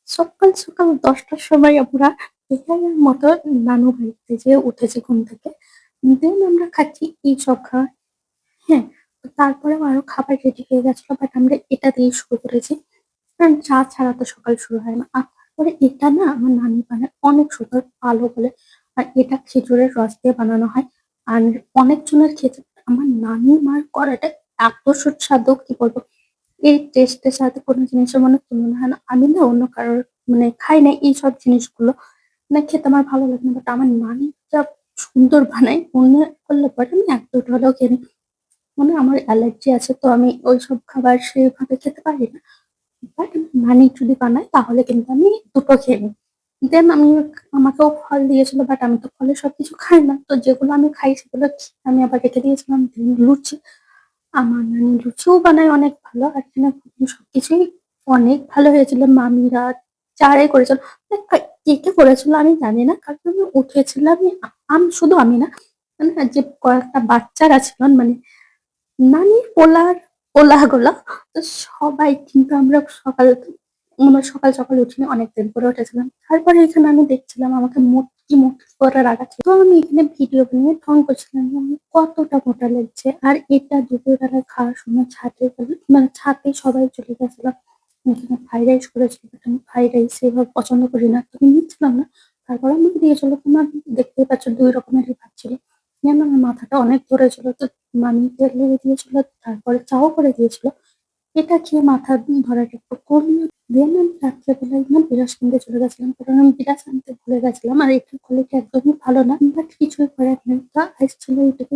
সকাল, সকাল ১০ টার সময় আমরা বেহাইয়ের মতো নানু বাড়িতে যেয়ে উঠেছি ঘুম থেকে। দেন আমরা খাচ্ছি এইসব খাবার। হ্যাঁ? তো তারপরেও আরো খাবার রেডি হয়ে গেছিল। বাট আমরা এটা দিয়েই শুরু করেছি। কারণ চা ছাড়া তো সকাল শুরু হয় না। আর তারপরে এটা না আমার নানি বানায় অনেক সুন্দর আলো বলে। আর এটা খেজুরের রস দিয়ে বানানো হয়। আর অনেকজনের খেতে আমার নানি মার করাটা এত সুস্বাদু কি বলবো। এই টেস্টের সাথে কোনো জিনিসের মানে তুলনা হয় না। আমি না অন্য কারোর মানে খাই নাই এইসব জিনিসগুলো। মানে খেতে আমার ভালো লাগে না। বাট আমার নানি যা সুন্দর বানায় মনে করলে পরে আমি ১-২ টা হলেও খেয়ে নিই। মানে আমার অ্যালার্জি আছে তো আমি ওইসব খাবার সেভাবে খেতে পারি না। বাট নানি যদি বানায় তাহলে কিন্তু আমি দুটো খেয়ে নিই। দেন আমাকেও ফল দিয়েছিল বাট আমি তো ফলের সবকিছু খাই না। তো যেগুলো আমি খাই সেগুলো আমি আবার রেখে দিয়েছিলাম। দেন লুচি, আমার নানি লুচিও বানায় অনেক ভালো। আর এখানে সবকিছুই অনেক ভালো হয়েছিল। মামিরা যারাই করেছিল, মানে কে, কে করেছিল আমি জানি না। কারণ আমি উঠেছিলামই শুধু আমি না, মানে যে কয়েকটা বাচ্চারা ছিল মানে নানির পোলাগুলো তো সবাই কিন্তু আমরা সকাল, সকাল উঠিনি অনেক দেরি করে উঠেছিলাম। তারপরে এখানে আমি দেখছিলাম আমাকে মুটকি, মুটকি করে রাগাচ্ছে। তো আমি এখানে ভিডিও বানিয়ে ঢং করছিলাম যে আমার কতটা মোটা লাগছে। আর এটা দুপুরবেলা খাওয়ার সময় ছাদে সবাই চলে গেছিলাম। এখানে ফ্রাইড রাইস করেছিল। বাট আমি ফ্রাইড রাইস এভাবে পছন্দ করি না। তো আমি নিচ্ছিলাম না। তারপরে আমাকে দিয়েছিল। তোমার দেখতেই পাচ্ছ ২ রকমেরই ভাত ছিল। যেন আমার মাথাটা অনেক ধরেছিল। তো মামি তেল ঢেলে দিয়েছিল, তারপরে চাও করে দিয়েছিল। এটা খেয়ে মাথা ধরাটা একটু কমলো। দেন আমি রাত্রেবেলায় না বিরাস কিনতে চলে গেছিলাম। কারণ আমি বিরাস আনতে ভুলে গেছিলাম। আর এটার কোয়ালিটি একদমই ভালো না। বাট কিছুই করার নেই। তো আইসছিল এটাকে